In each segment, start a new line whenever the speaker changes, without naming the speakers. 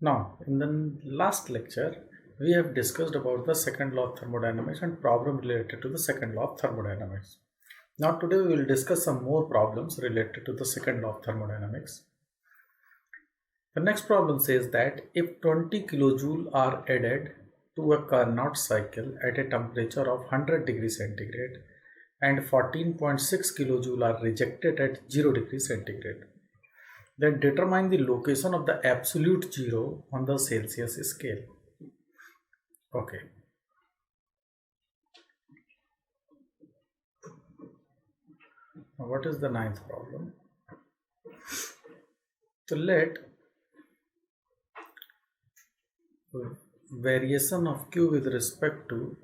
Now, in the last lecture, we have discussed about the second law of thermodynamics and problem related to the second law of thermodynamics. Now, today we will discuss some more problems related to the second law of thermodynamics. The next problem says that if 20 kilojoule are added to a Carnot cycle at a temperature of 100 degrees centigrade and 14.6 kilojoule are rejected at 0 degrees centigrade, then determine the location of the absolute zero on the Celsius scale. Okay. Now what is the ninth problem? So let variation of Q with respect to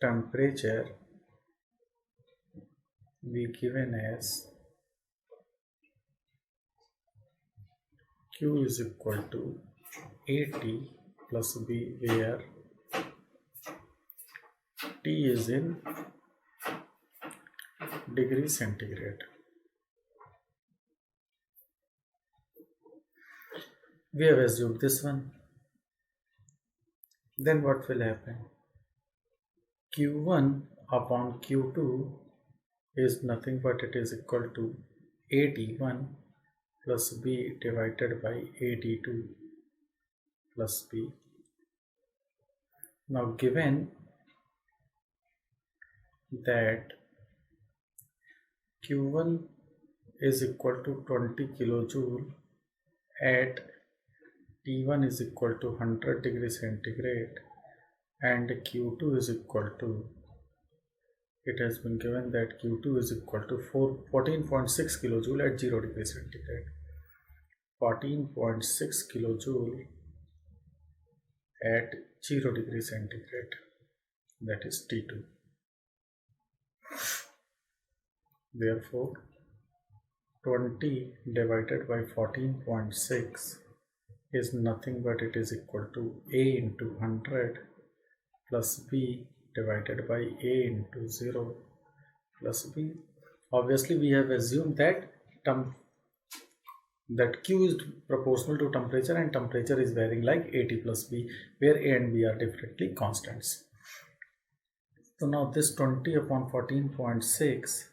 temperature be given as Q is equal to AT plus B, where T is in degree centigrade. We have assumed this one. Then what will happen? Q1 upon Q2 is nothing but it is equal to AT1 plus B divided by AT2 plus B. Now given that Q1 is equal to 20 kilojoule at T1 is equal to 100 degrees centigrade and Q2 is equal to, it has been given that Q2 is equal to 14.6 kilojoule at 0 degrees centigrade. 14.6 kilojoule at 0 degrees centigrade, that is T2. Therefore, 20 divided by 14.6 is nothing but it is equal to A into 100 plus B divided by A into 0 plus B. Obviously, we have assumed that Q is proportional to temperature and temperature is varying like AT plus B, where A and B are differently constants. So now this 20 upon 14.6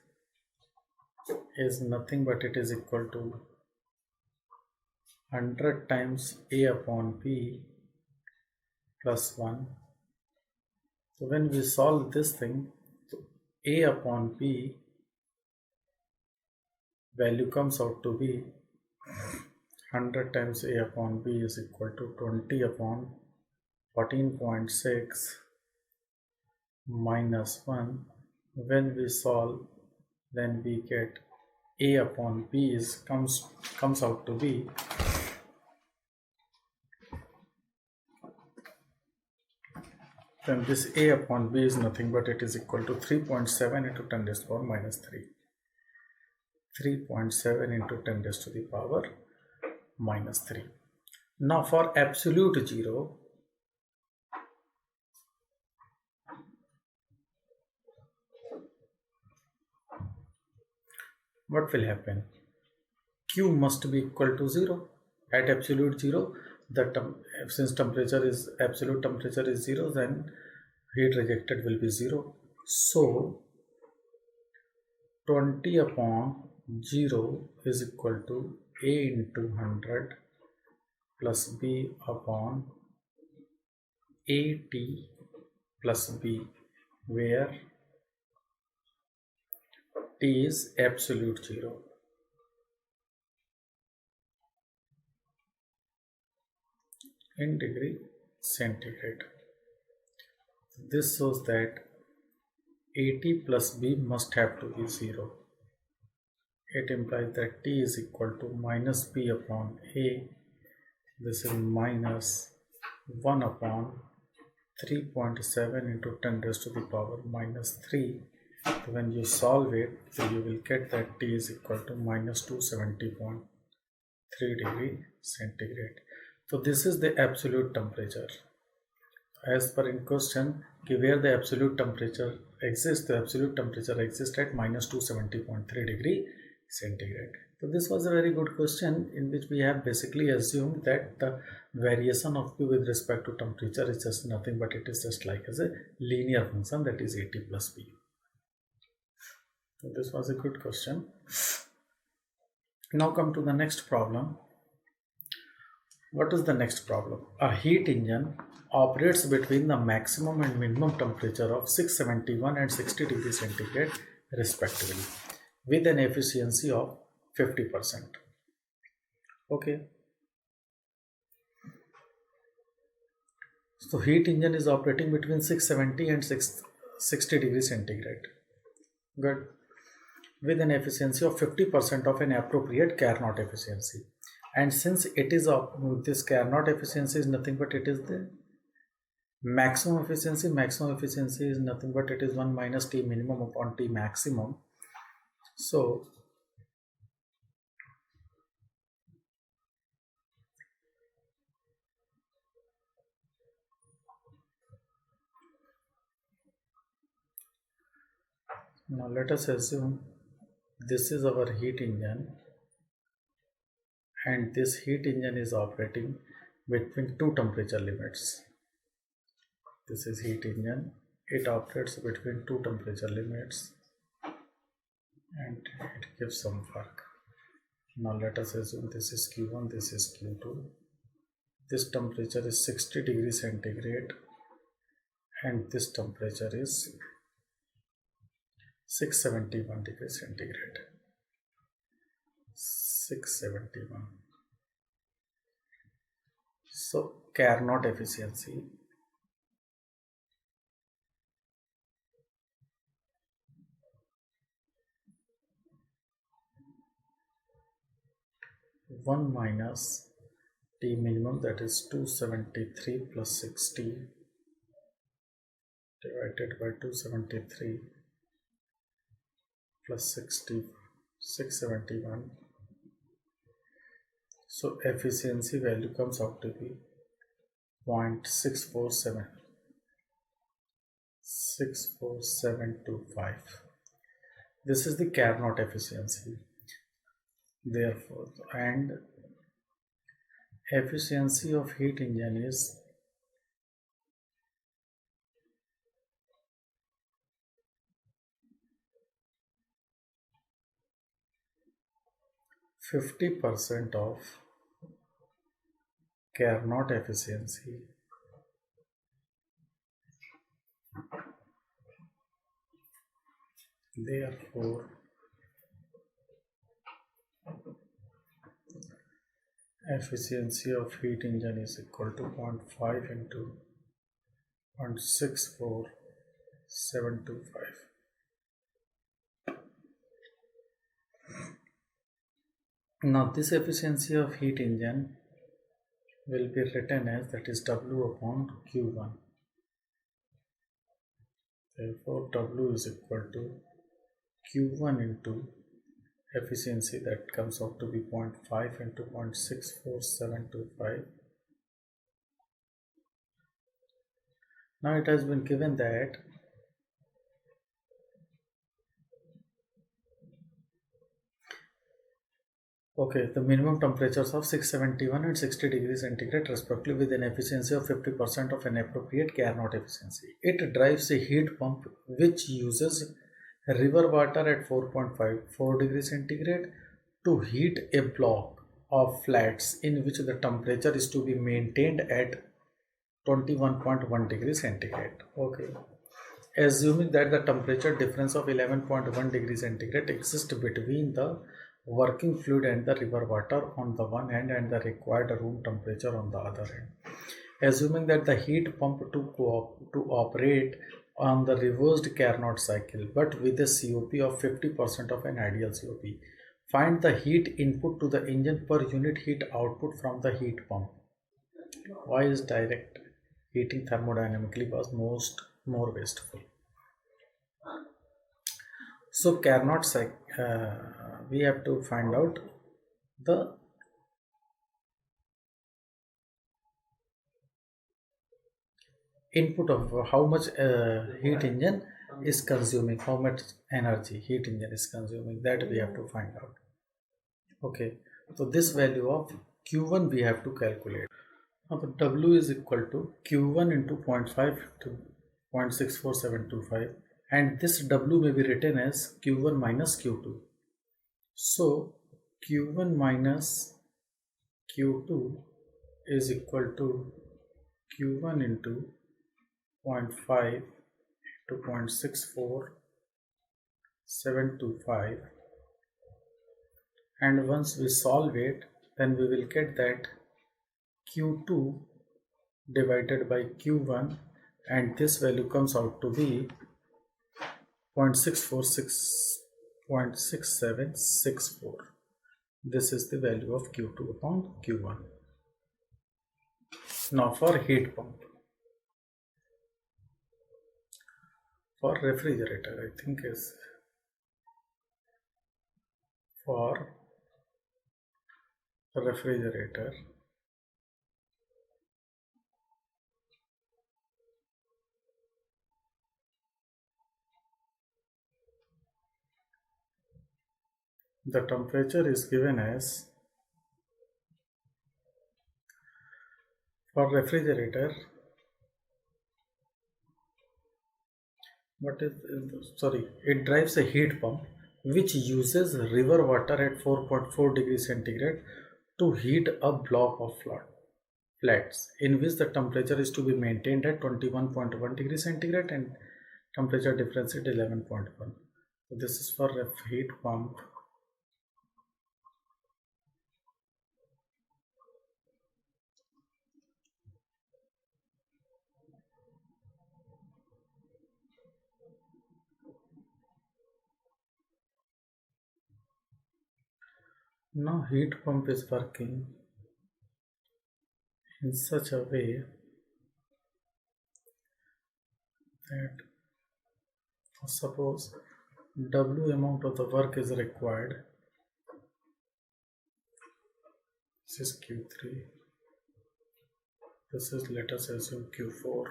is nothing but it is equal to 100 times A upon B plus 1. So when we solve this thing, A upon B value comes out to be 100 times A upon B is equal to 20 upon 14.6 minus 1. When we solve, then we get A upon B comes out to be then this A upon B is nothing but it is equal to 3.7 into 10 raised to the power minus 3. 3.7 into 10 raised to the power minus 3. Now for absolute zero, what will happen? Q must be equal to 0. At absolute 0, since absolute temperature is 0, then heat rejected will be 0. So 20 upon 0 is equal to A into 100 plus B upon AT plus B, where T is absolute 0. In degree centigrade. This shows that AT plus B must have to be 0. It implies that T is equal to minus B upon A. This is minus 1 upon 3.7 into 10 raised to the power minus 3. So when you solve it, so you will get that T is equal to minus 270.3 degree centigrade. So this is the absolute temperature. as per in question, where the absolute temperature exists, the absolute temperature exists at minus 270.3 degree centigrade. So this was a very good question in which we have basically assumed that the variation of Q with respect to temperature is just nothing but it is just like as a linear function, that is AT plus B. So this was a good question. Now come to the next problem. What is the next problem? A heat engine operates between the maximum and minimum temperature of 671 and 60 degrees centigrade respectively with an efficiency of 50%. Okay. So heat engine is operating between 670 and 660 degrees centigrade. Good. With an efficiency of 50% of an appropriate Carnot efficiency. And since it is this Carnot efficiency is nothing but it is the maximum efficiency. Maximum efficiency is nothing but it is 1 minus T minimum upon T maximum. So now let us assume this is our heat engine and this heat engine is operating between two temperature limits. This is heat engine, it operates between two temperature limits and it gives some work. Now let us assume this is Q1, this is Q2. This temperature is 60 degrees centigrade and this temperature is 671 degrees centigrade. 671. So Carnot efficiency one minus T minimum, that is 273 plus 60 divided by 273 plus 60, 671. So efficiency value comes out to be 0.647, 64725. This is the Carnot efficiency. Therefore, and efficiency of heat engine is 50% of Carnot efficiency therefore efficiency of heat engine is equal to 0.5 into 0.64725. Now this efficiency of heat engine will be written as, that is W upon Q1. Therefore W is equal to Q1 into efficiency, that comes out to be 0.5 into 0.64725. Now it has been given that the minimum temperatures of 671 and 60 degrees centigrade respectively with an efficiency of 50% of an appropriate Carnot efficiency. It drives a heat pump which uses river water at 4.54 degrees centigrade to heat a block of flats in which the temperature is to be maintained at 21.1 degrees centigrade. Assuming that the temperature difference of 11.1 degrees centigrade exists between the working fluid and the river water on the one hand and the required room temperature on the other hand. Assuming that the heat pump to operate on the reversed Carnot cycle but with a COP of 50% of an ideal COP. Find the heat input to the engine per unit heat output from the heat pump. Why is direct heating thermodynamically was more wasteful? So Carnot cycle, we have to find out the input of how much heat engine is consuming, how much energy heat engine is consuming, that we have to find out. Okay, so this value of Q1 we have to calculate. Now the W is equal to Q1 into 0.5 to 0.64725, and this W may be written as Q1 minus Q2. So Q1 minus Q2 is equal to Q1 into 0.5 to 0.64725, and once we solve it, then we will get that Q2 divided by Q1, and this value comes out to be 0.66764. This is the value of Q2 upon Q1. Now for heat pump. For refrigerator, I think is for refrigerator, the temperature is given as, for refrigerator, it drives a heat pump which uses river water at 4.4 degrees centigrade to heat a block of flats, in which the temperature is to be maintained at 21.1 degrees centigrade and temperature difference at 11.1. So this is for a heat pump. Now heat pump is working in such a way that, suppose W amount of the work is required. This is Q3. This is, let us assume, Q4.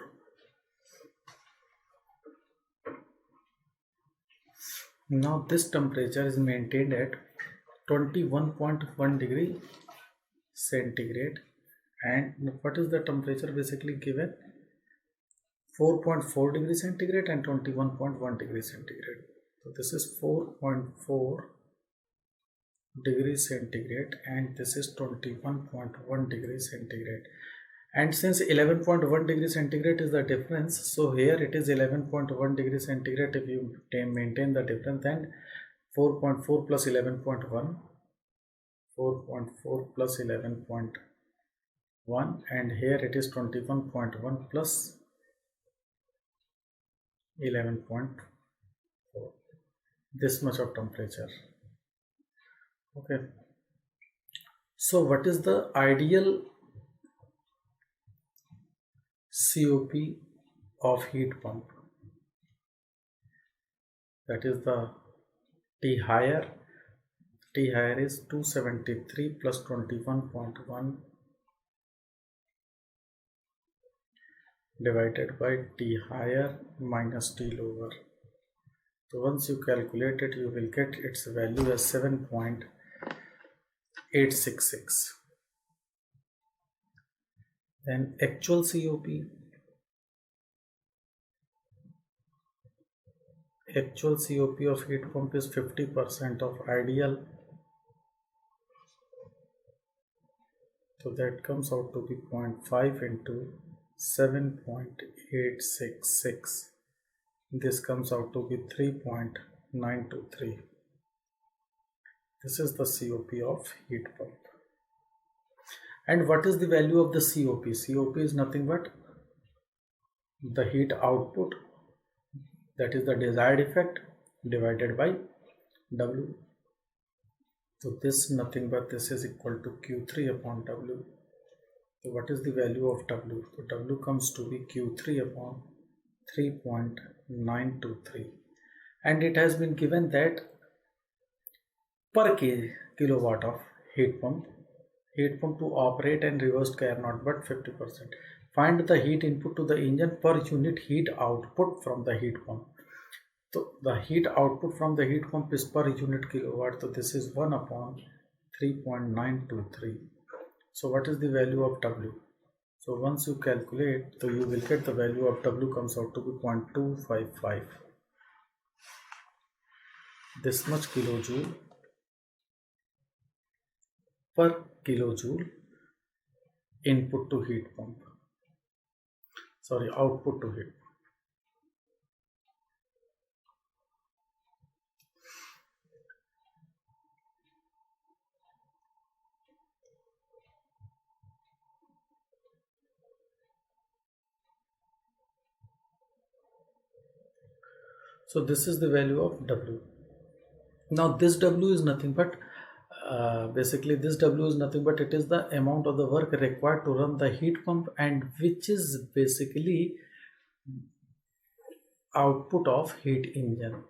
Now this temperature is maintained at 21.1 degree centigrade, and what is the temperature basically given? 4.4 degree centigrade and 21.1 degree centigrade. So this is 4.4 degree centigrade and this is 21.1 degree centigrade. And since 11.1 degree centigrade is the difference, so here it is 11.1 degree centigrade. If you maintain the difference, then 4.4 plus 11.1, 4.4 plus 11.1, and here it is 21.1 plus 11.4, this much of temperature. Okay, so what is the ideal COP of heat pump? That is the T higher. T higher is 273 plus 21.1 divided by T higher minus T lower. So once you calculate it, you will get its value as 7.866. Then actual COP. Actual COP of heat pump is 50% of ideal. So that comes out to be 0.5 into 7.866. This comes out to be 3.923. This is the COP of heat pump. And what is the value of the COP? COP is nothing but the heat output, that is the desired effect, divided by W. So this nothing but this is equal to Q3 upon W. So what is the value of W? So W comes to be Q3 upon 3.923, and it has been given that per kilowatt of heat pump to operate and reversed Carnot but 50%. find the heat input to the engine per unit heat output from the heat pump. So the heat output from the heat pump is per unit kilowatt, so this is 1 upon 3.923. So what is the value of W? So once you calculate, so you will get the value of W comes out to be 0.255. This much kilojoule per kilojoule input to heat pump, sorry, output to heat pump. So this is the value of W. Now this W is nothing but basically this W is nothing but it is the amount of the work required to run the heat pump, and which is basically output of heat engine.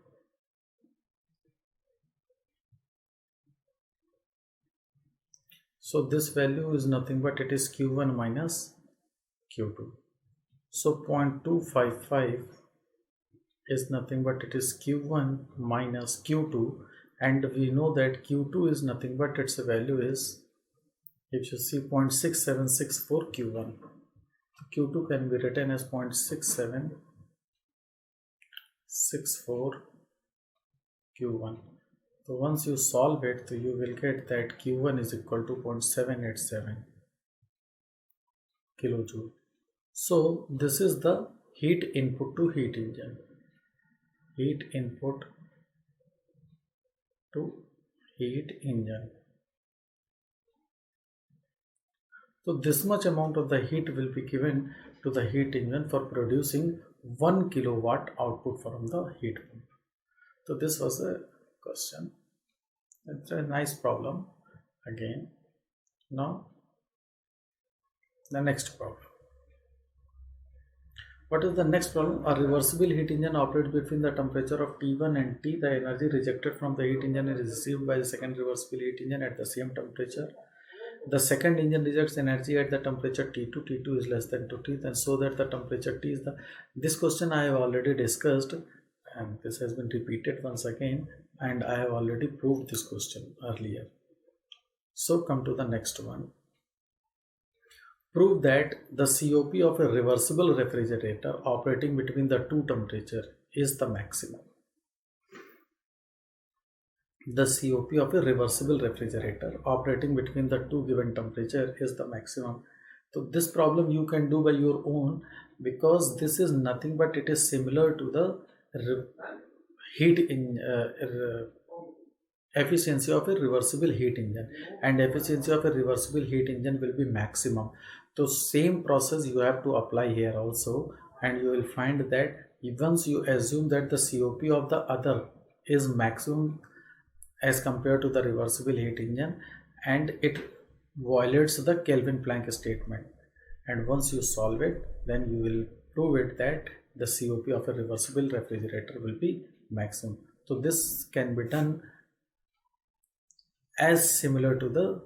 So this value is nothing but it is Q1 minus Q2. So 0.255 is nothing but it is Q1 minus Q2, and we know that Q2 is nothing but its value is, if you see, 0.6764 Q1. Q2 can be written as 0.6764 Q1. So once you solve it, so you will get that Q1 is equal to 0.787 kilojoule. So this is the heat input to heat engine. Heat input to heat engine. So this much amount of the heat will be given to the heat engine for producing 1 kilowatt output from the heat pump. So this was a question. It's a nice problem again. Now the next problem. What is the next problem? A reversible heat engine operates between the temperature of T1 and T. The energy rejected from the heat engine is received by the second reversible heat engine at the same temperature. The second engine rejects energy at the temperature T2. T2 is less than 2T, and so that the temperature T is the. This question I have already discussed, and this has been repeated once again, and I have already proved this question earlier. So come to the next one. Prove that the COP of a reversible refrigerator operating between the two temperatures is the maximum. The COP of a reversible refrigerator operating between the two given temperature is the maximum. So this problem you can do by your own, because this is nothing but it is similar to the efficiency of a reversible heat engine, and efficiency of a reversible heat engine will be maximum. So same process you have to apply here also, and you will find that once you assume that the COP of the other is maximum as compared to the reversible heat engine, and it violates the Kelvin Planck statement, and once you solve it, then you will prove it that the COP of a reversible refrigerator will be maximum. So this can be done as similar to the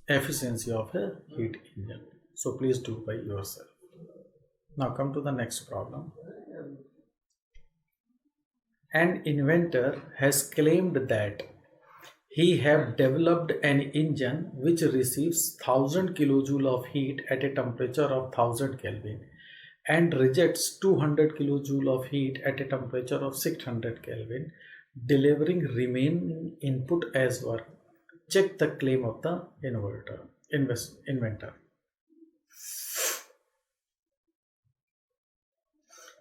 efficiency of a heat engine. So please do by yourself. Now come to the next problem. An inventor has claimed that he have developed an engine which receives 1000 kilojoule of heat at a temperature of 1000 Kelvin and rejects 200 kilojoule of heat at a temperature of 600 Kelvin, delivering remaining input as work. Check the claim of the inventor.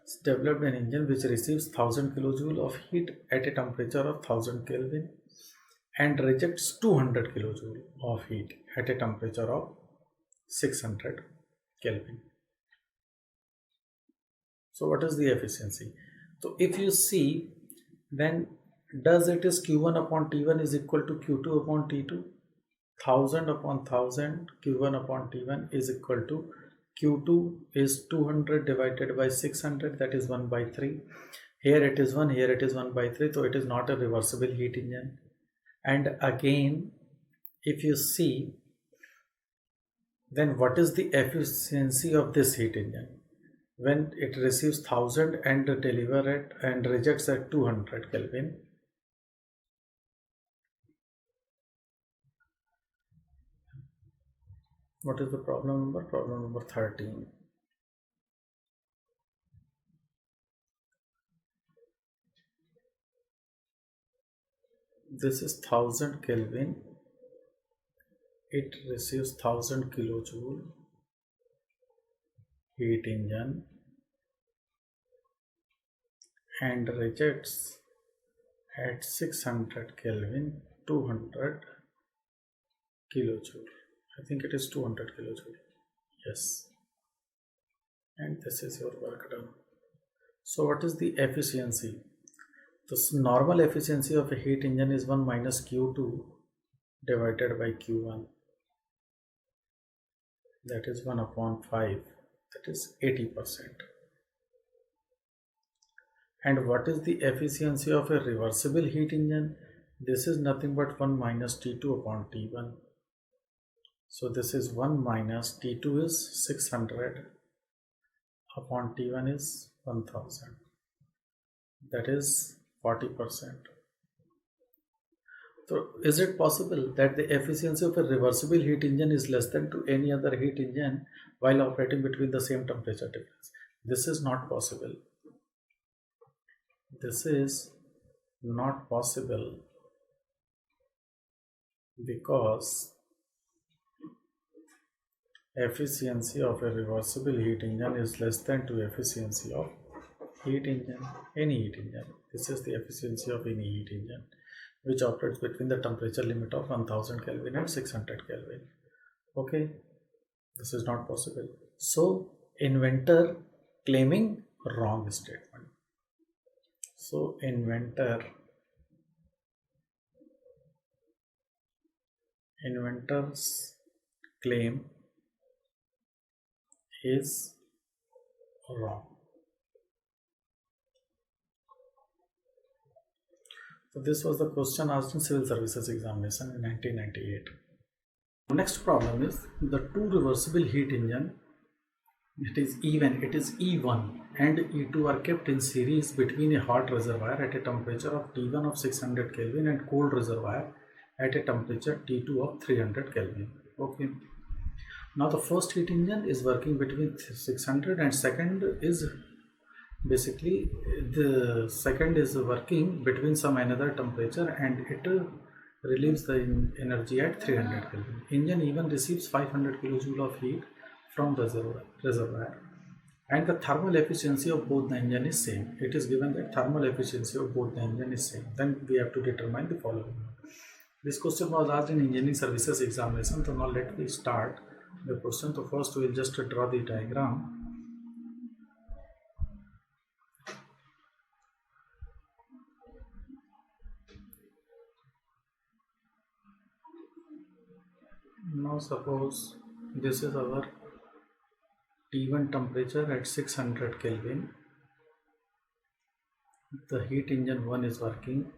It's developed an engine which receives 1000 kilojoule of heat at a temperature of 1000 Kelvin and rejects 200 kilojoule of heat at a temperature of 600 Kelvin. So what is the efficiency? So if you see, then does it is Q1 upon T1 is equal to Q2 upon T2. 1000 upon 1000 Q1 upon T1 is equal to Q2 is 200 divided by 600, that is 1 by 3. Here it is 1, here it is 1 by 3, so it is not a reversible heat engine. And again, if you see, Then what is the efficiency of this heat engine? When it receives 1000 and deliver it and rejects at 200 Kelvin, what is the problem number? Problem number 13. This is 1000 Kelvin. It receives 1000 kilojoule heat engine and rejects at 600 Kelvin 200 kilojoule. I think it is 200 kilojoule. Yes. And this is your work done. So what is the efficiency? The normal efficiency of a heat engine is 1 minus Q2 divided by Q1. That is 1 upon 5. That is 80%. And what is the efficiency of a reversible heat engine? This is nothing but 1 minus T2 upon T1. So this is 1 minus T2 is 600 upon T1 is 1000. That is 40%. So is it possible that the efficiency of a reversible heat engine is less than to any other heat engine while operating between the same temperature difference? This is not possible. This is not possible because efficiency of a reversible heat engine is less than to efficiency of heat engine, any heat engine. This is the efficiency of any heat engine which operates between the temperature limit of 1000 Kelvin and 600 Kelvin. Okay, this is not possible. So inventor claiming wrong statement. So inventor's claim is wrong. So this was the question asked in Civil Services examination in 1998. Next problem is the two reversible heat engine, it is E1 and E2 are kept in series between a hot reservoir at a temperature of T1 of 600 Kelvin and cold reservoir at a temperature T2 of 300 Kelvin. Okay. Now the first heat engine is working between 600 and second is basically the second is working between some another temperature and it relieves the energy at 300 Kelvin. Engine even receives 500 kilojoule of heat from reservoir and the thermal efficiency of both the engine is same. It is given that thermal efficiency of both the engine is same. Then we have to determine the following. This question was asked in engineering services examination. So now let me start the question. So first we will just draw the diagram. Now suppose this is our T1 temperature at 600 Kelvin. The heat engine 1 is working.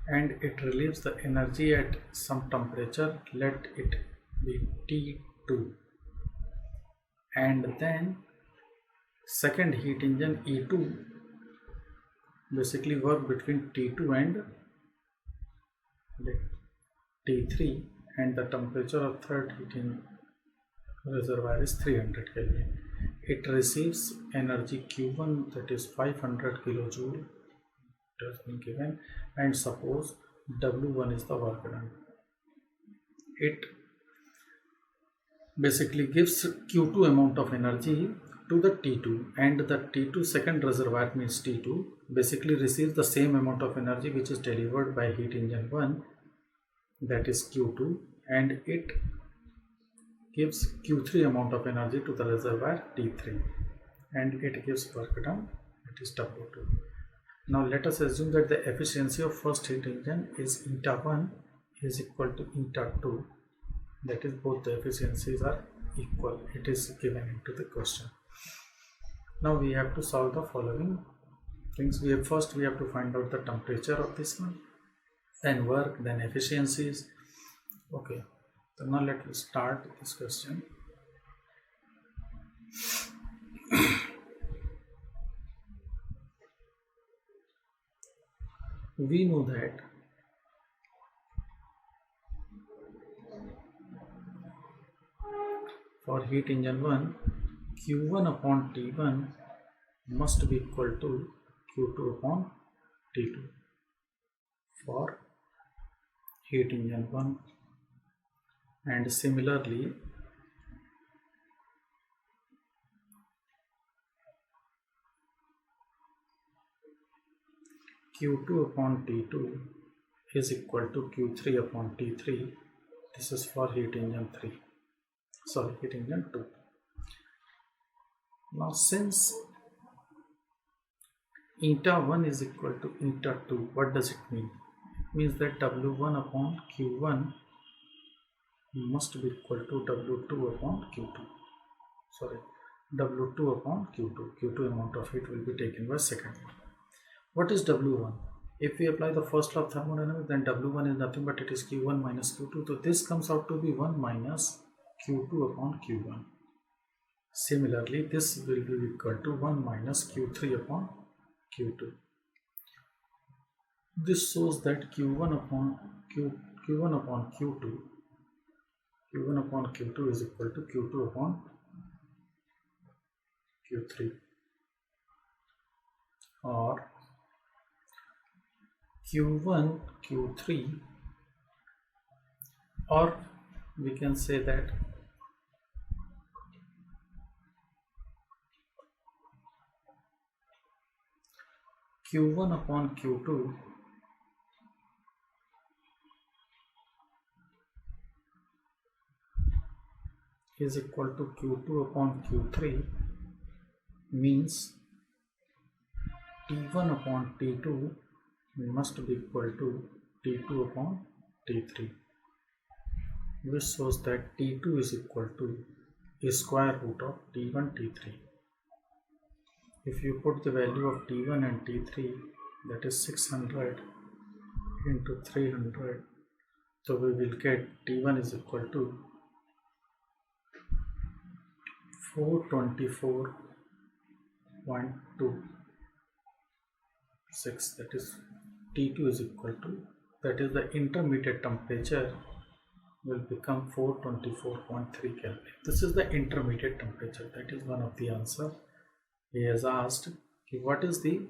And it relieves the energy at some temperature, let it be T2. And then second heat engine E2 basically work between T2 and T3 and the temperature of third heating reservoir is 300 Kelvin. It receives energy Q1 that is 500 kilojoule. It has been given and suppose W1 is the work done. It basically gives Q2 amount of energy to the T2 and the T2 second reservoir means T2 basically receives the same amount of energy which is delivered by heat engine 1 that is Q2 and it gives Q3 amount of energy to the reservoir T3 and it gives work done, it is W2. Now let us assume that the efficiency of first heat engine is eta 1 is equal to eta 2, that is both the efficiencies are equal. It is given into the question. Now we have to solve the following things. We have to find out the temperature of this one, then work, then efficiencies. Okay, so now let us start this question. We know that for heat engine 1, Q1 upon T1 must be equal to Q2 upon T2 for heat engine 1, and similarly Q2 upon T2 is equal to Q3 upon T3. This is for heat engine 3. Sorry, heat engine 2. Now since eta 1 is equal to eta 2, what does it mean? It means that W1 upon Q1 must be equal to W2 upon Q2. Sorry, W2 upon Q2. Q2 amount of heat will be taken by second. What is W1? If we apply the first law of thermodynamics, then W1 is nothing but it is Q1 minus Q2. So this comes out to be 1 minus Q2 upon Q1. Similarly, this will be equal to 1 minus Q3 upon Q2. This shows that Q1 upon Q2 is equal to Q2 upon Q3, or Q1 Q3, or we can say that Q1 upon Q2 is equal to Q2 upon Q3, means T1 upon T2 must be equal to T2 upon T3, which shows that T2 is equal to a square root of T1 T3. If you put the value of T1 and T3, that is 600 into 300, so we will get T1 is equal to 424.26. that is T2 is equal to, that is the intermediate temperature will become 424.3 Kelvin. This is the intermediate temperature. That is one of the answer. He has asked what is the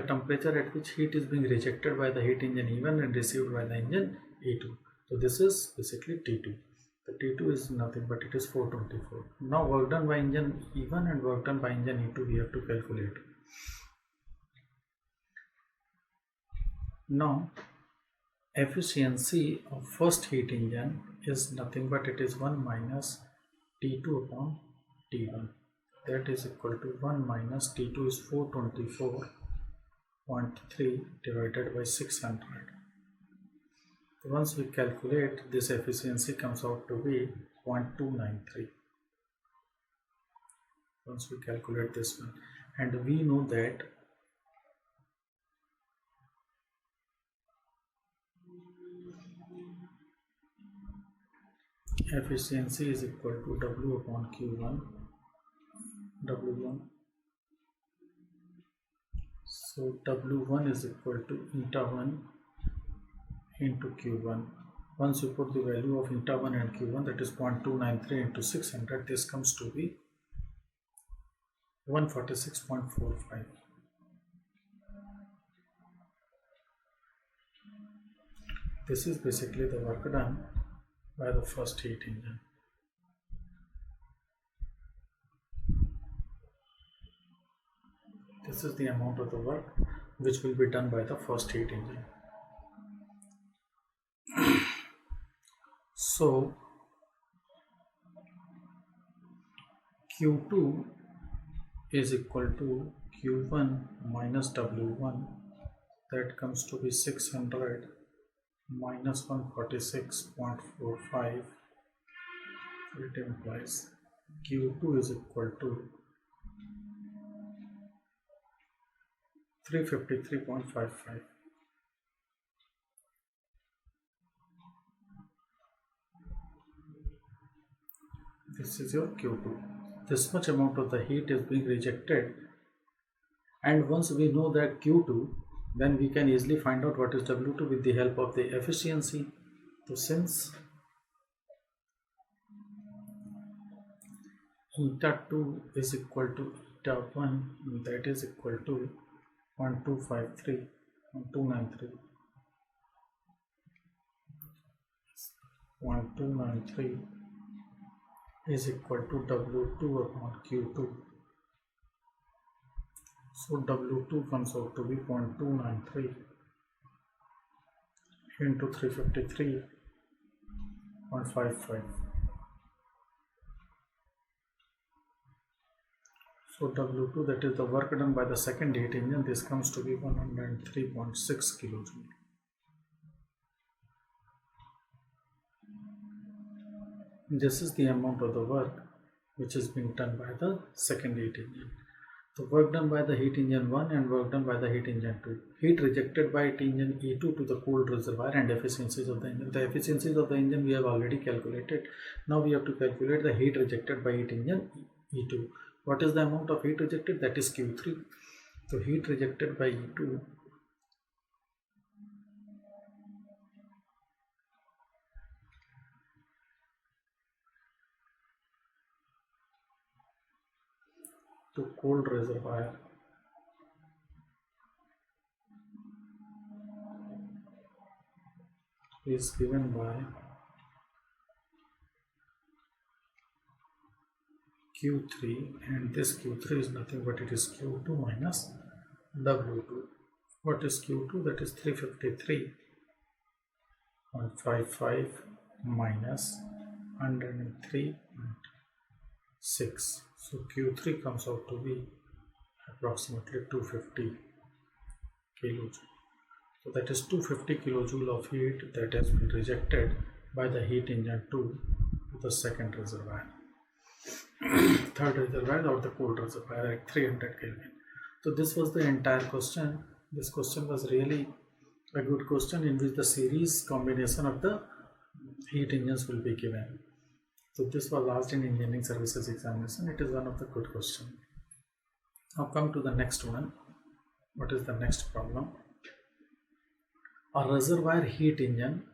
temperature at which heat is being rejected by the heat engine E1 and received by the engine E2. So this is basically T2. The T2 is nothing but it is 424. Now work done by engine E1 and work done by engine E2 we have to calculate. Now efficiency of first heat engine is nothing but it is 1 minus T2 upon T1. That is equal to 1 minus T2 is 424.3 divided by 600. Once we calculate, this efficiency comes out to be 0.293. Once we calculate this one, and we know that efficiency is equal to W upon Q1, W1. So W1 is equal to eta 1 into Q1. Once you put the value of eta 1 and Q1, that is 0.293 into 600, this comes to be 146.45. This is basically the work done by the first heat engine. This is the amount of the work which will be done by the first heat engine. So Q2 is equal to Q1 minus W1, that comes to be 600 minus 146.45. It implies Q2 is equal to 353.55. This is your Q2. This much amount of the heat is being rejected, and once we know that Q2, then we can easily find out what is W2 with the help of the efficiency. So since eta 2 is equal to eta 1, that is equal to 1253, 1293, 1293 is equal to W2 upon Q2. So W2 comes out to be 0.293 into 353.55. So W2, that is the work done by the second heat engine, this comes to be 103.6 kilojoule. This is the amount of the work which is being done by the second heat engine. The work done by the heat engine 1 and work done by the heat engine 2. Heat rejected by heat engine E2 to the cooled reservoir and efficiencies of the engine. The efficiencies of the engine we have already calculated. Now we have to calculate the heat rejected by heat engine E2. What is the amount of heat rejected? That is Q3. So heat rejected by E2 to cold reservoir is given by Q3, and this Q3 is nothing but it is Q2 minus W2. What is Q2? That is 353.55 minus 103.6. So Q3 comes out to be approximately 250 kilojoule. So that is 250 kilojoule of heat that has been rejected by the heat engine 2 to the second reservoir. Third reservoir or the cold reservoir at 300 Kelvin. So this was the entire question. This question was really a good question in which the series combination of the heat engines will be given. So this was asked in engineering services examination. It is one of the good questions. Now come to the next one. What is the next problem? A reservoir heat engine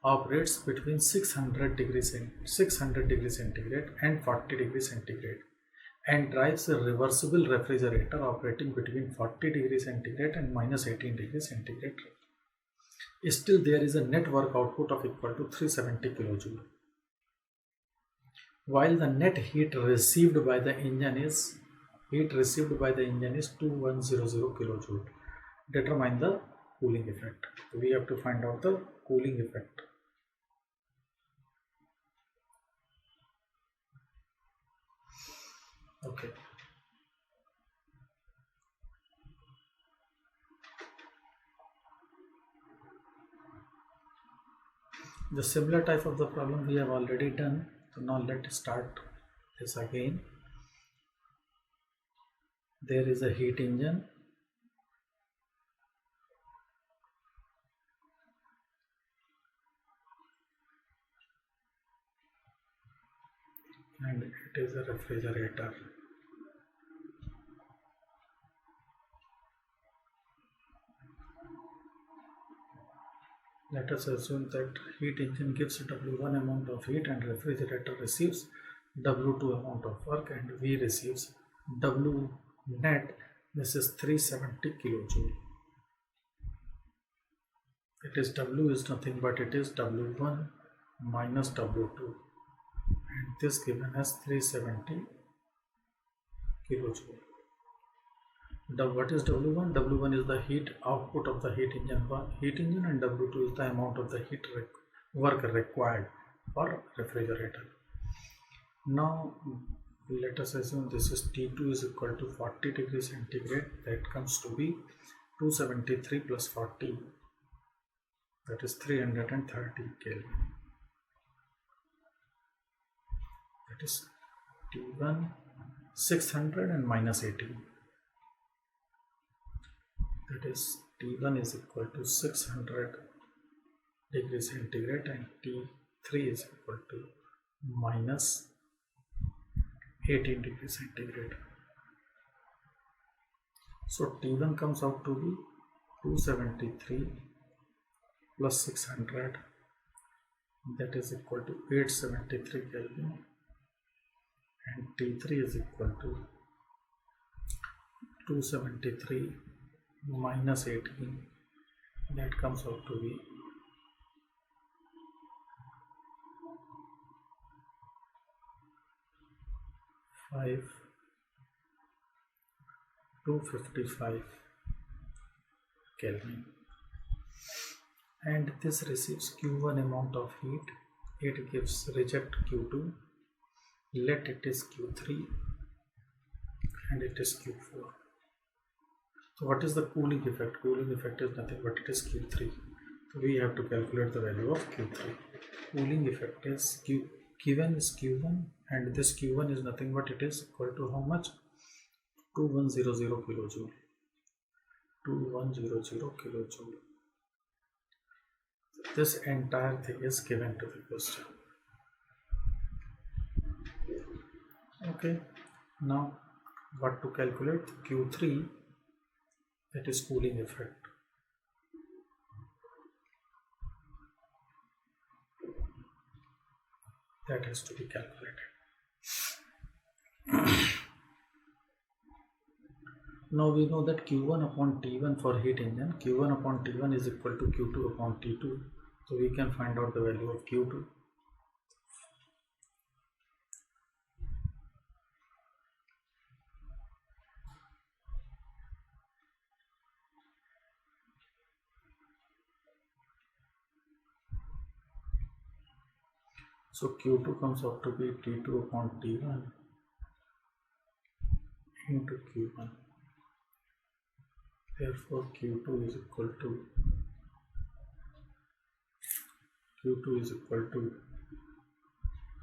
operates between 600 degrees centigrade and 40 degrees centigrade and drives a reversible refrigerator operating between 40 degrees centigrade and minus 18 degrees centigrade. Still there is a net work output of equal to 370 kilojoule, while the net heat received by the engine is 2100 kilojoule. Determine the cooling effect. So we have to find out the cooling effect. Okay. The similar type of the problem we have already done. So now let's start this again. There is a heat engine. And it is a refrigerator. Let us assume that heat engine gives W1 amount of heat and refrigerator receives W2 amount of work, and V receives W net. This is 370 kilojoule. It is W is nothing but it is W1 minus W2, and this given as 370 kilojoule. What is W1? W1 is the heat output of the heat engine, and W2 is the amount of the heat work required for refrigerator. Now let us assume this is T2 is equal to 40 degrees centigrade. That comes to be 273 plus 40, that is 330 Kelvin. That is T1 600 and minus 18. that is T1 is equal to 600 degrees centigrade and T3 is equal to minus 18 degrees centigrade. So T1 comes out to be 273 plus 600, that is equal to 873 Kelvin, and T3 is equal to 273 minus 18, that comes out to be 255 Kelvin, and this receives Q1 amount of heat. It gives reject Q2, let it is Q3, and it is Q4. So what is the cooling effect? Cooling effect is nothing but it is Q3. So we have to calculate the value of Q3. Cooling effect is given is Q1, and this Q1 is nothing but it is equal to how much? 2100 kilojoule. 2100 kilojoule. This entire thing is given to the question. Okay, now what to calculate? Q3, that is cooling effect. That has to be calculated. Now we know that Q1 upon T1 for heat engine, Q1 upon T1 is equal to Q2 upon T2. So we can find out the value of Q2. So Q2 comes out to be T2 upon T1 into Q1. Therefore Q2 is equal to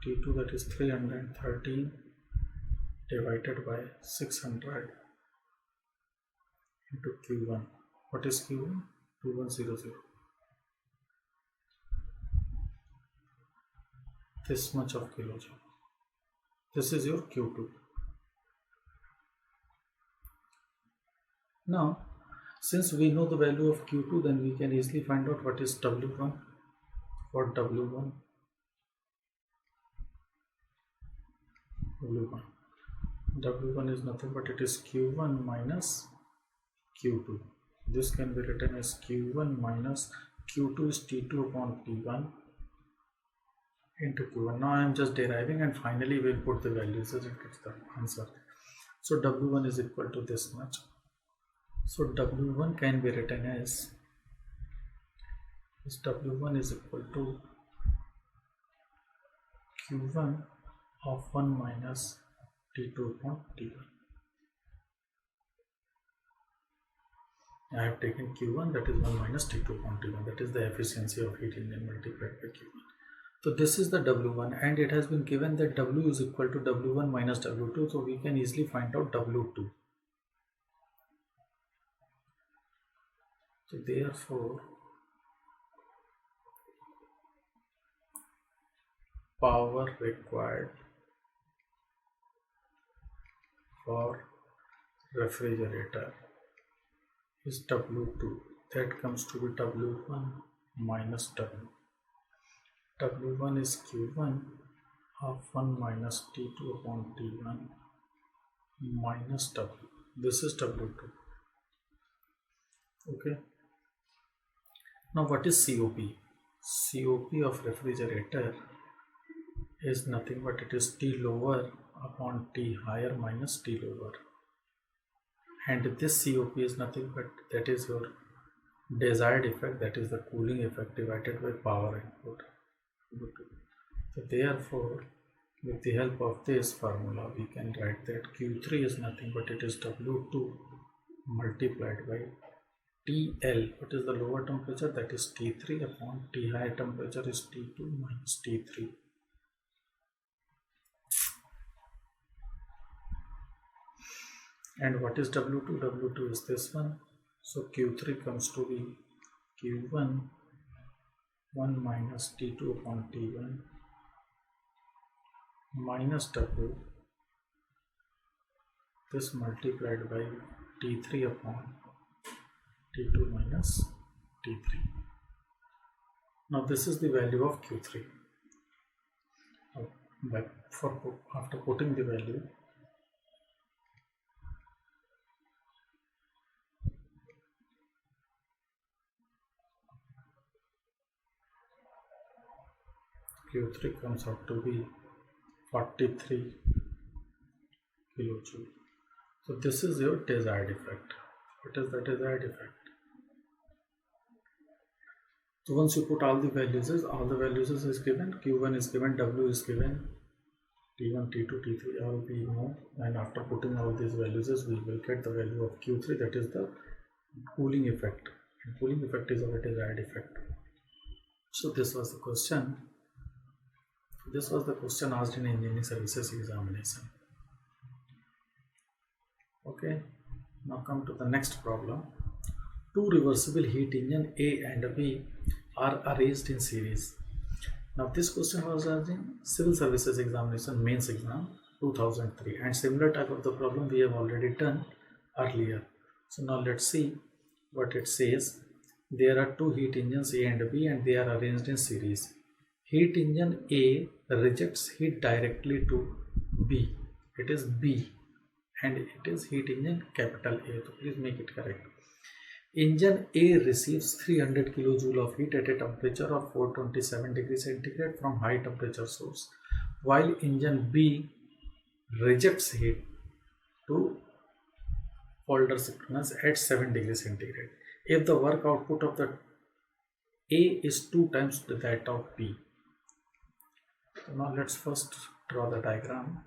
T2, that is 313 divided by 600 into Q1. What is Q1? 2100. This much of kilojoule. This is your Q2. Now, since we know the value of Q2, then we can easily find out what is W1. For W1, is nothing but it is Q1 minus Q2. This can be written as Q1 minus Q2 is T2 upon T1 into Q1. Now I am just deriving, and finally we will put the values as it gets the answer. So W1 is equal to this much. So W1 can be written as W1 is equal to Q1 of 1 minus T2 upon T1. I have taken Q1, that is 1 minus T2 upon T1. That is the efficiency of heat engine multiplied by Q1. So this is the W1, and it has been given that W is equal to W1 minus W2. So we can easily find out W2. So therefore, power required for refrigerator is W2. That comes to be W1 minus W. W1 is Q1 of 1 minus T2 upon T1 minus W. This is W2. Okay. Now what is COP? COP of refrigerator is nothing but it is T lower upon T higher minus T lower. And this COP is nothing but that is your desired effect, that is the cooling effect divided by power input. So therefore, with the help of this formula, we can write that Q3 is nothing but it is W2 multiplied by TL. What is the lower temperature? That is T3 upon T high temperature is T2 minus T3. And what is W2? W2 is this one. So Q3 comes to be Q1 1 minus T2 upon T1 minus W, this multiplied by T3 upon T2 minus T3. Now this is the value of Q3. After putting the value, Q3 comes out to be 43 kilojoule. So this is your desired effect. What is the desired effect? So once you put all the values is given, Q1 is given, W is given, T1, T2, T3 all we know, and after putting all these values we will get the value of Q3, that is the cooling effect, and cooling effect is our desired effect. So this was the question asked in engineering services examination. Okay, now come to the next problem. Two reversible heat engine A and B are arranged in series. Now this question was asked in civil services examination mains exam 2003, and similar type of the problem we have already done earlier. So now let's see what it says. There are two heat engines A and B and they are arranged in series. Heat engine A rejects heat directly to B. It is B and it is heat engine capital A. So please make it correct. Engine A receives 300 kilojoule of heat at a temperature of 427 degrees centigrade from high temperature source, while engine B rejects heat to Folder synchronous at 7 degrees centigrade. If the work output of the A is 2 times that of B. So now let's first draw the diagram.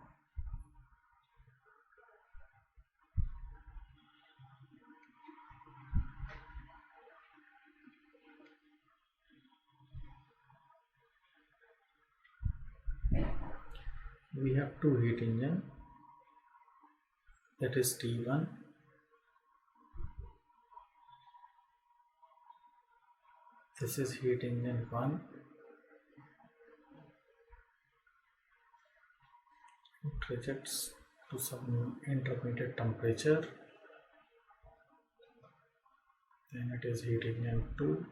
We have two heat engine, that is T1 this is heat engine 1, it rejects to some intermediate temperature, then it is heat engine 2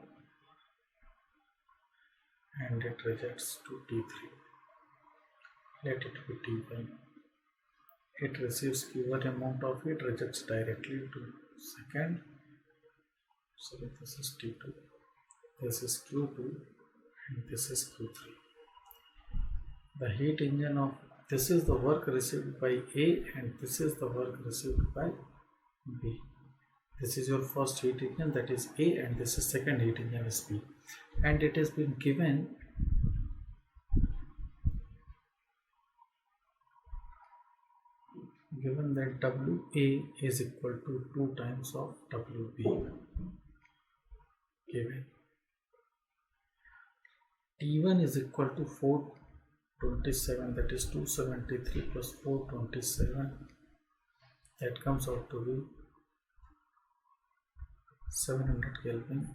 and it rejects to T3. Let it be T1. It receives Q1 amount of heat, rejects directly to second. So this is T2, this is Q2 and this is Q3. The heat engine of this is the work received by A and this is the work received by B. This is your first heat engine, that is A, and this is second heat engine is B, and it has been given that WA is equal to 2 times of WB. Given T1 is equal to 427, that is 273 plus 427, that comes out to be 700 Kelvin.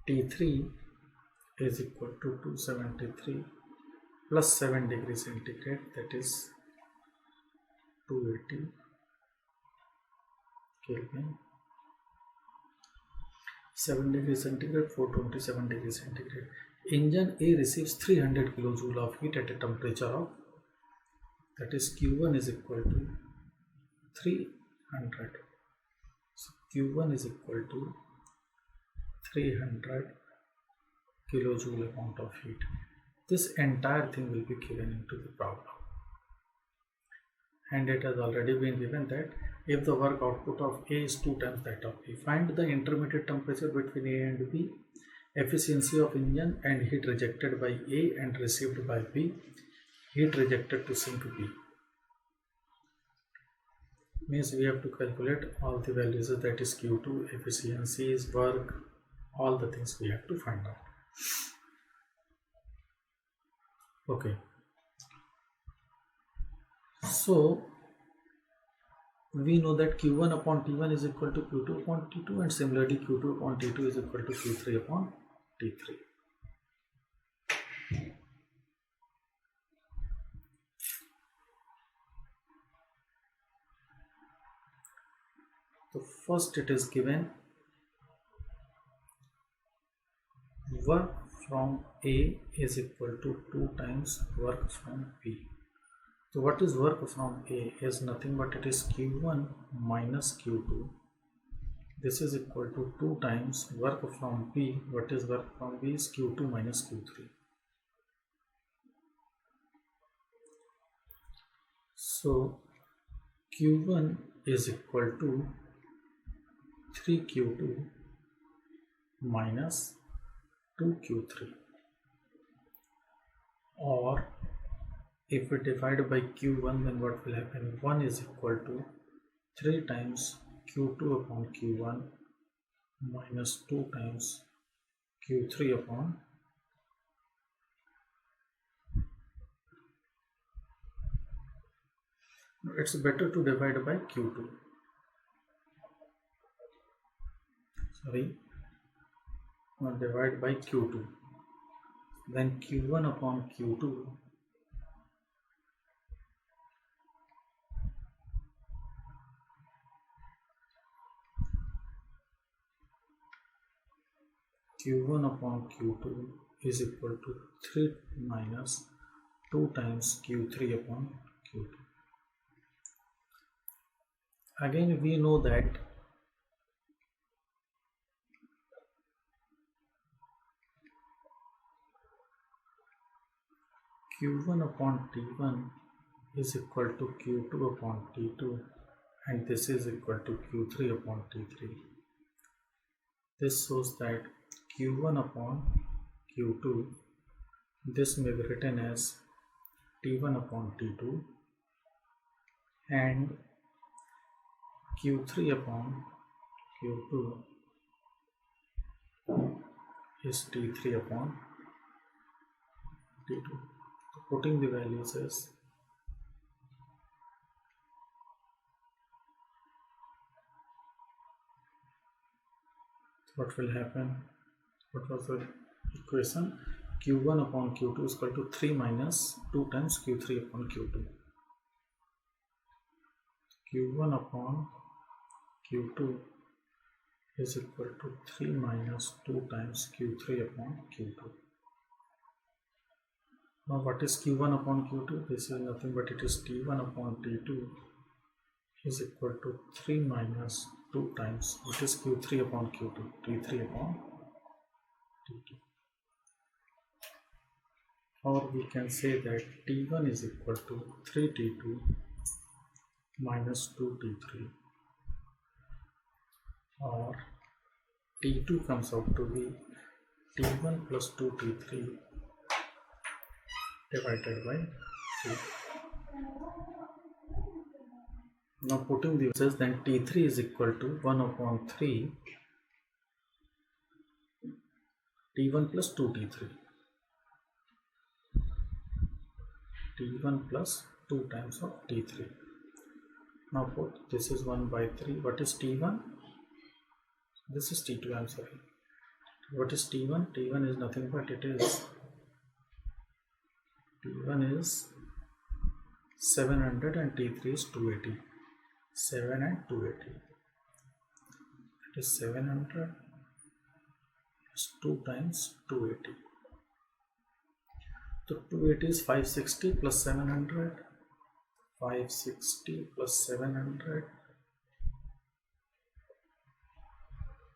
T3 is equal to 273 plus 7 degrees centigrade, that is 280 Kelvin. 7 degrees centigrade, 427 degrees centigrade. Engine A receives 300 kilojoule of heat at a temperature of, that is Q1 is equal to 300. So Q1 is equal to 300 kilojoule amount of heat. This entire thing will be given into the problem, and it has already been given that if the work output of A is 2 times that of B, find the intermediate temperature between A and B, efficiency of engine, and heat rejected by A and received by B, heat rejected to sink B. Means we have to calculate all the values, that is Q2, efficiencies, work, all the things we have to find out. Okay, so we know that Q1 upon T1 is equal to Q2 upon T2, and similarly Q2 upon T2 is equal to Q3 upon T3. So first it is given work from A is equal to 2 times work from B. So what is work from A is nothing but it is Q1 minus Q2. This is equal to 2 times work from B. What is work from B is Q2 minus Q3. So Q1 is equal to 3Q2 minus 2Q3, or if we divide by Q1, then what will happen? 1 is equal to 3 times Q2 upon Q1 minus 2 times Q3 upon it's better to divide by Q2. Now divide by Q2. Then Q1 upon Q2 Q1 upon Q2 is equal to 3 minus 2 times Q3 upon Q2. Again we know that Q1 upon T1 is equal to Q2 upon T2, and this is equal to Q3 upon T3. This shows that Q1 upon Q2, this may be written as T1 upon T2, and Q3 upon Q2 is T3 upon T2. So putting the values as what will happen? What was the equation? Q1 upon Q2 is equal to 3 minus 2 times Q3 upon Q2. Q1 upon Q2 is equal to 3 minus 2 times Q3 upon Q2. Now what is Q1 upon Q2? This is nothing but it is T1 upon T2 is equal to 3 minus 2 times, which is Q3 upon Q2, T3 upon T2. Or we can say that T1 is equal to 3T2 minus 2T3, or T2 comes out to be T1 plus 2T3 divided by 3. Now putting the values, then T3 is equal to 1 upon 3 T1 plus 2T3. T1 plus 2 times of T3. Now put this is 1 by 3. What is T1? This is T2, I'm sorry. What is T1? T1 is nothing but it is T1 is 700 and T3 is 280. 7 and 280. That is 700 is 2 times 280. So 280 is 560 plus 700. 560 plus 700.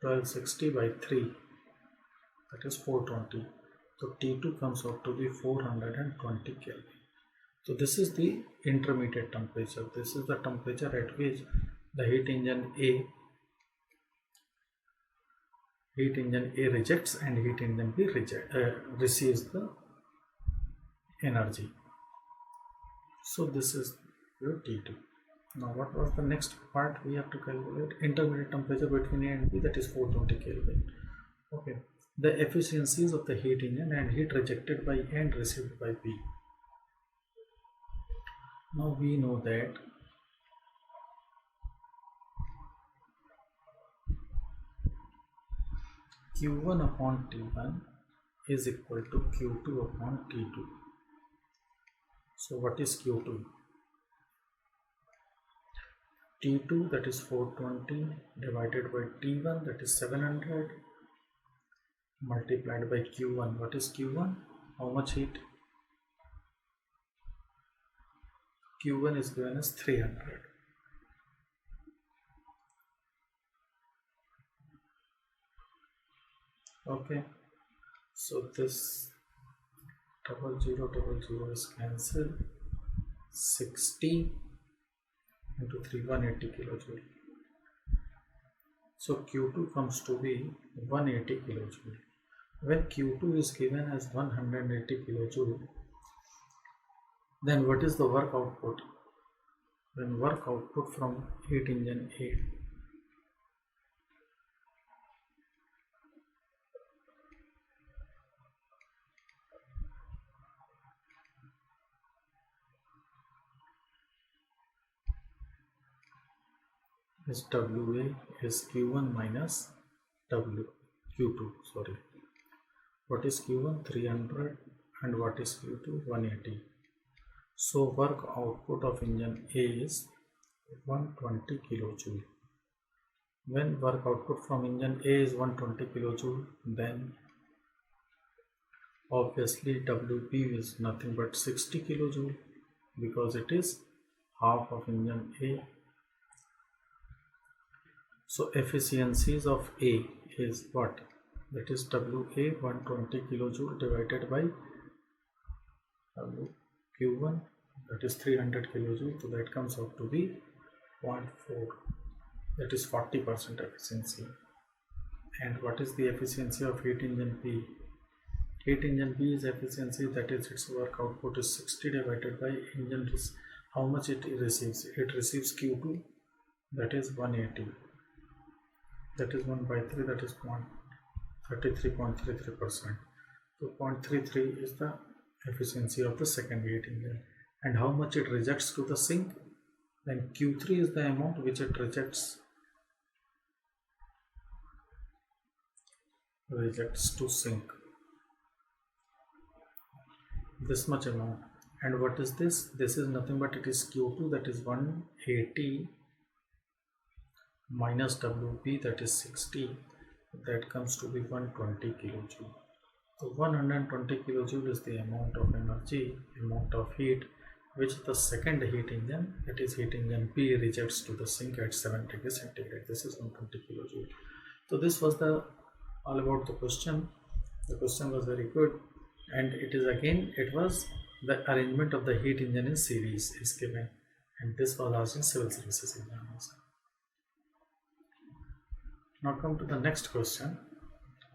1260 by 3. That is 420. So T2 comes out to be 420 Kelvin. So this is the intermediate temperature. This is the temperature at which the heat engine A rejects and heat engine B receives the energy. So this is your T2. Now what was the next part we have to calculate? Intermediate temperature between A and B, that is 420 Kelvin. Okay. The efficiencies of the heat engine and heat rejected by A and received by B. Now we know that Q1 upon T1 is equal to Q2 upon T2. So what is Q2? T2, that is 420, divided by T1, that is 700, multiplied by Q1. What is Q1? How much heat? Q1 is given as 300. Okay, so this 0000 is cancelled. 60 into 3, 180 kilojoule. So Q2 comes to be 180 kilojoule. When Q2 is given as 180 kilojoule, then what is the work output? Then work output from heat engine A is WA is Q1 minus Q2. Sorry. What is Q1? 300, and what is Q2? 180. So work output of engine A is 120 kilojoule. When work output from engine A is 120 kilojoule, then obviously WP is nothing but 60 kilojoule, because it is half of engine A. So efficiencies of A is what? That is WA 120 kilojoule divided by Q1, that is 300 kilojoule. So that comes out to be 0.4. That is 40% efficiency. And what is the efficiency of heat engine B? Heat engine B is efficiency, that is its work output is 60 divided by engine. How much it receives? It receives Q2, that is 180. That is 1 by 3, that is 33.33%. So 0.33 is the efficiency of the second heat engine. And how much it rejects to the sink? Then Q3 is the amount which it rejects to sink. This much amount. And what is this? This is nothing but it is Q2, that is 180 minus WP, that is 60. That comes to be 120 kilojoule. So 120 kilojoule is the amount of energy, amount of heat which the second heat engine, that is heat engine B, rejects to the sink at 7 degrees centigrade. This is 120 kilojoule. So this was all about the question. The question was very good, and it was the arrangement of the heat engine in series is given, and this was asked in civil services examination. Now come to the next question.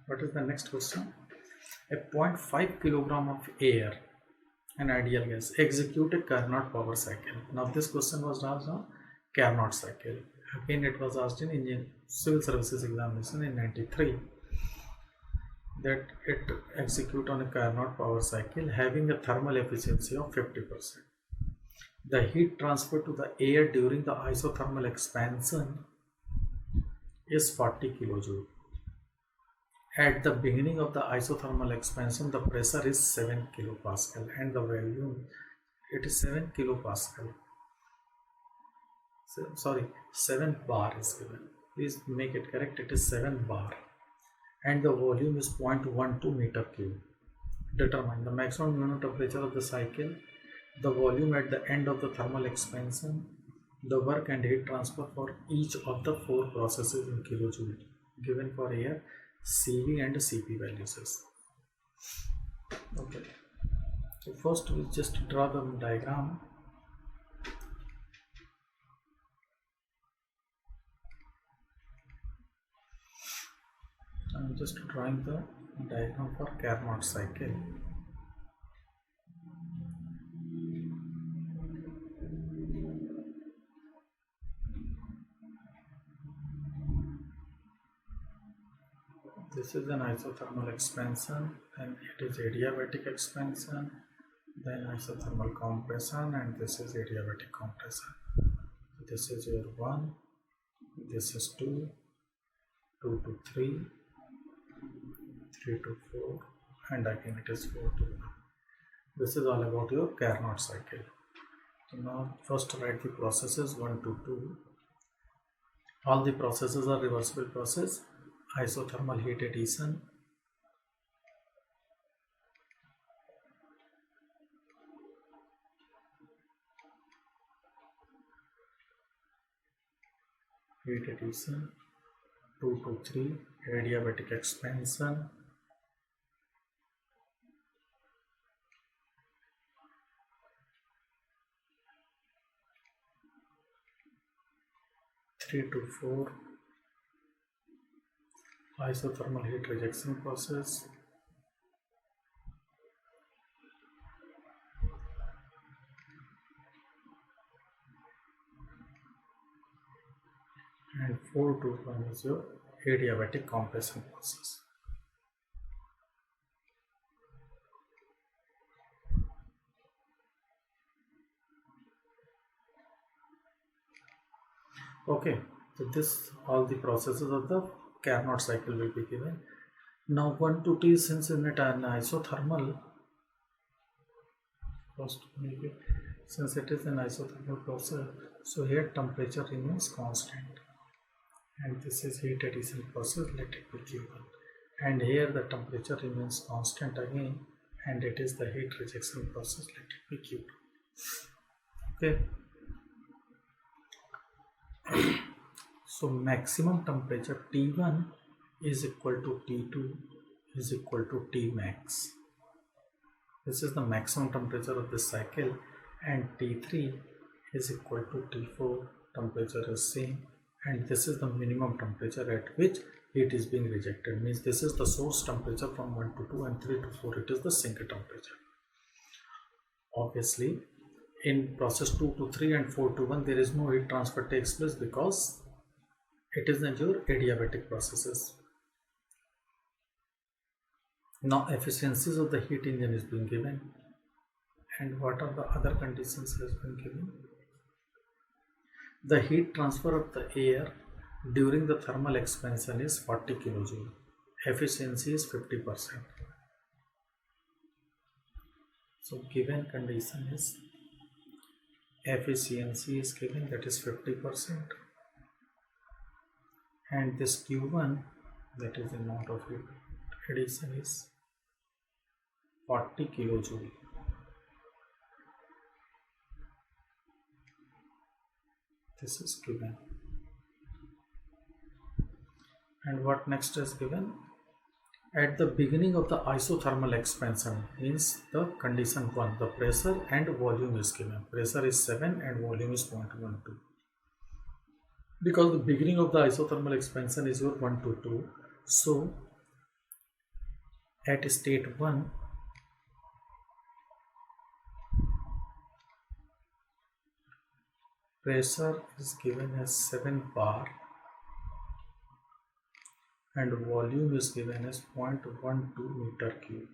What is the next question? A 0.5 kilogram of air, an ideal gas, execute a Carnot power cycle. Now this question was asked on Carnot cycle. Again it was asked in Indian civil services examination in 93, that it execute on a Carnot power cycle having a thermal efficiency of 50%. The heat transfer to the air during the isothermal expansion is 40 kilojoule. At the beginning of the isothermal expansion, the pressure is 7 kilopascal and the volume, it is 7 kilopascal. 7 bar is given. Please make it correct, it is 7 bar. And the volume is 0.12 meter cube. Determine the maximum minimum temperature of the cycle, the volume at the end of the thermal expansion, the work and heat transfer for each of the 4 processes in kilojoule given for air, CV and CP values. Okay. So first we just draw the diagram. I'm just drawing the diagram for Carnot cycle. This is an isothermal expansion, then it is adiabatic expansion, then isothermal compression, and this is adiabatic compression. This is your 1, this is 2, 2 to 3, 3 to 4, and again it is 4 to 1. This is all about your Carnot cycle. So now first write the processes 1 to 2. All the processes are reversible process. Isothermal heat addition, heat addition, 2 to 3, adiabatic expansion, 3 to 4, isothermal heat rejection process, and 4 to 1 is your adiabatic compression process. Okay, so this all the processes of the Carnot cycle will be given. Now 1 to T, since in it an isothermal, first maybe since it is an isothermal process, so here temperature remains constant, and this is heat addition process, let it be given, and here the temperature remains constant again, and it is the heat rejection process, let it be given. Okay. So maximum temperature T1 is equal to T2 is equal to T max. This is the maximum temperature of this cycle, and T3 is equal to T4, temperature is same, and this is the minimum temperature at which heat is being rejected, means this is the source temperature from 1 to 2, and 3 to 4 it is the sink temperature. Obviously in process 2 to 3 and 4 to 1 there is no heat transfer takes place because it is in your adiabatic processes. Now efficiencies of the heat engine is being given, and what are the other conditions has been given. The heat transfer of the air during the thermal expansion is 40 kJ. Efficiency is 50%. So given condition is efficiency is given, that is 50%, and this Q1, that is the amount of heat addition, is 40 kJ. This is given. And what next is given? At the beginning of the isothermal expansion, means the condition 1, the pressure and volume is given. Pressure is 7 and volume is 0.12. Because the beginning of the isothermal expansion is your 1 to 2. So at state 1, pressure is given as 7 bar and volume is given as 0.12 meter cube.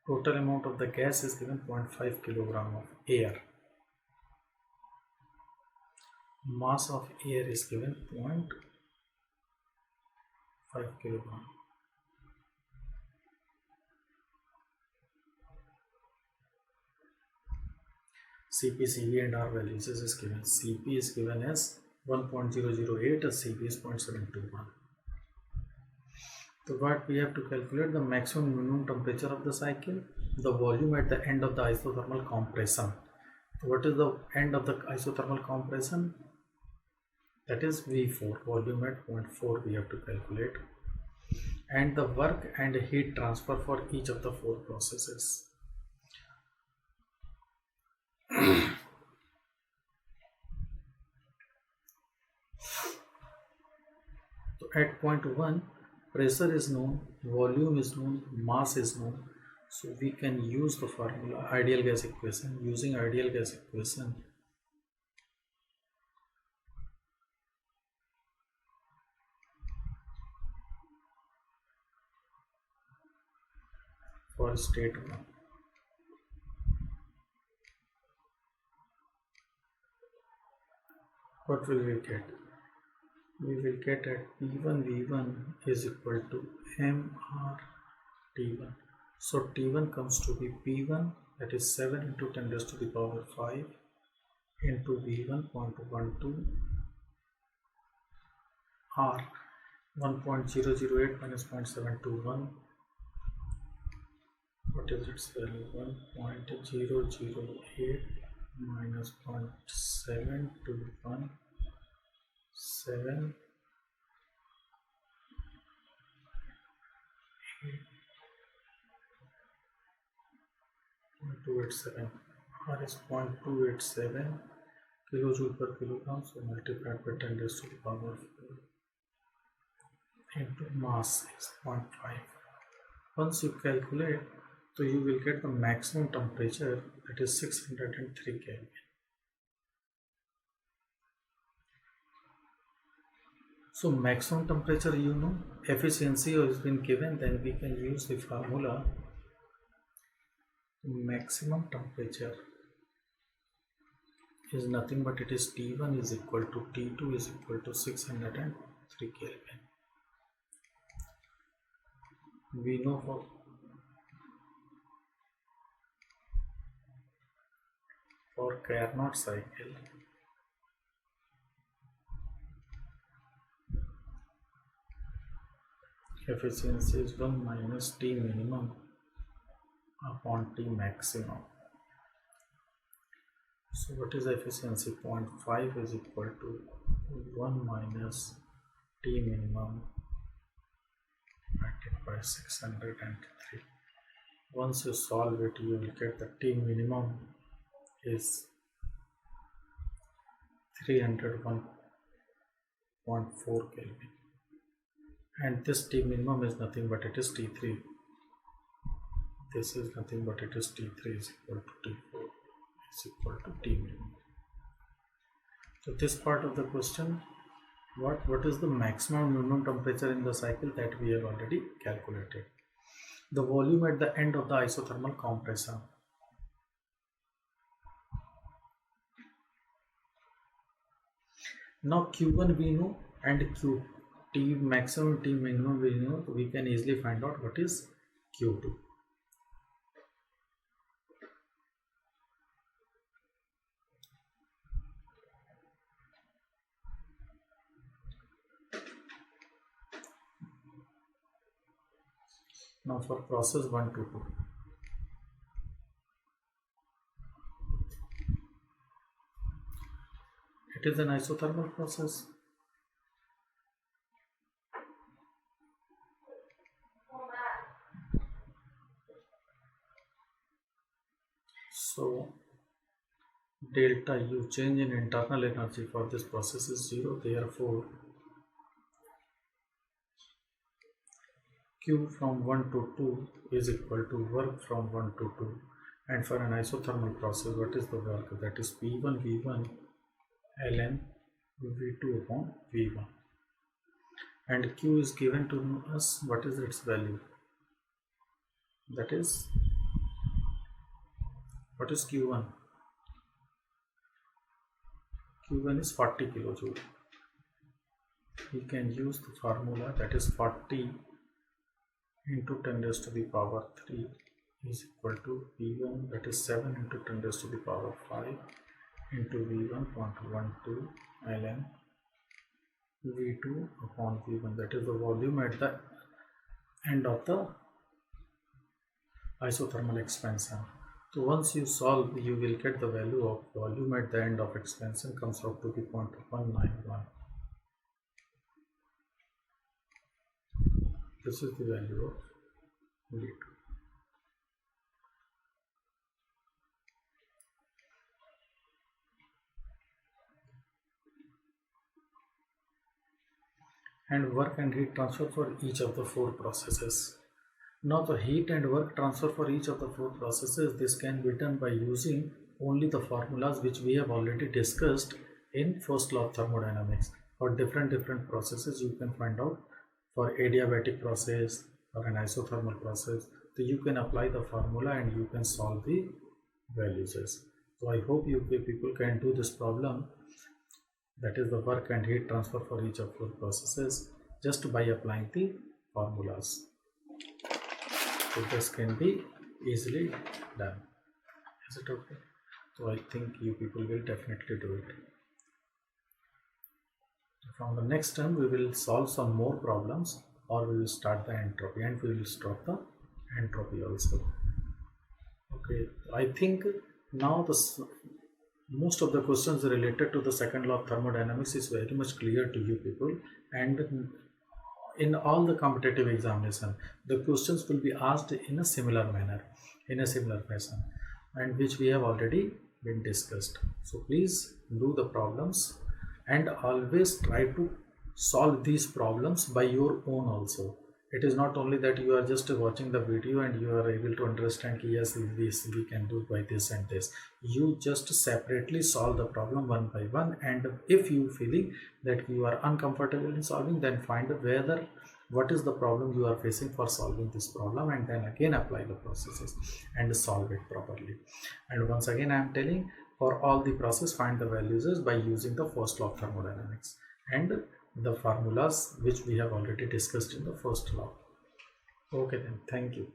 Total amount of the gas is given 0.5 kilogram of air. Mass of air is given 0.5 kilogram. Cp, Cv and R values is given. Cp is given as 1.008 and Cv is 0.721. So what we have to calculate, the maximum minimum temperature of the cycle, the volume at the end of the isothermal compression. So what is the end of the isothermal compression? That is V4, volume at 0.4 we have to calculate, and the work and heat transfer for each of the 4 processes. So at point 1, pressure is known, volume is known, mass is known, so we can use the formula ideal gas equation. Using ideal gas equation, for state 1, what will we get? we will get at P1 V1 is equal to MR T1. So T1 comes to be P1, that is 7 into 10 raised to the power 5 into V1.12 R 1.008 minus 0.721. What is its value? 1.008 minus 0.721 7 0.287. R is 0.287 kilojoule per kilogram, so multiplied by 10 raised to the power 4 into mass is 0.5. Once you calculate, so you will get the maximum temperature, that is 603 Kelvin. So maximum temperature, you know, efficiency has been given, then we can use the formula. Maximum temperature is nothing but it is T1 is equal to T2 is equal to 603 Kelvin. We know for Carnot cycle, efficiency is 1 minus T minimum upon T maximum. So what is efficiency? 0.5 is equal to 1 minus T minimum divided by 603. Once you solve it, you will get the T minimum is 301.4 Kelvin, and this T minimum is nothing but it is T3. This is nothing but it is T3 is equal to T4 is equal to T minimum. So this part of the question, what is the maximum minimum temperature in the cycle, that we have already calculated. The volume at the end of the isothermal compression. Now Q1 we know and T maximum T minimum we know, so we can easily find out what is Q2. Now for process 1 to 2. It is an isothermal process. So delta U, change in internal energy for this process, is 0. Therefore Q from 1 to 2 is equal to work from 1 to 2. And for an isothermal process, what is the work? That is P1 V1 ln V2 upon V1. And Q is given to us. What is its value? That is, what is Q1? Q1 is 40 kilojoule. We can use the formula, that is 40 into 10 raised to the power 3 is equal to P1, that is 7 into 10 raised to the power 5 into V1.12 ln V2 upon V1, that is the volume at the end of the isothermal expansion. So once you solve, you will get the value of volume at the end of expansion comes out to be 0.191. This is the value of V2. And work and heat transfer for each of the 4 processes. Now the heat and work transfer for each of the 4 processes, this can be done by using only the formulas which we have already discussed in first law of thermodynamics. For different processes you can find out. For adiabatic process or an isothermal process, so you can apply the formula and you can solve the values. So I hope you people can do this problem. that is the work and heat transfer for each of your processes, just by applying the formulas. So this can be easily done. Is it okay? So I think you people will definitely do it. From the next term we will solve some more problems, or we will start the entropy, and we will stop the entropy also. Okay, I think now most of the questions related to the second law of thermodynamics is very much clear to you people, and in all the competitive examination the questions will be asked in a similar manner, in a similar fashion, and which we have already been discussed. So please do the problems and always try to solve these problems by your own also. It is not only that you are just watching the video and you are able to understand, yes, this we can do by this and this. You just separately solve the problem one by one, and if you feeling that you are uncomfortable in solving, then find whether what is the problem you are facing for solving this problem, and then again apply the processes and solve it properly. And once again I am telling, for all the process find the values by using the first law of thermodynamics and the formulas which we have already discussed in the first law. Okay then, thank you.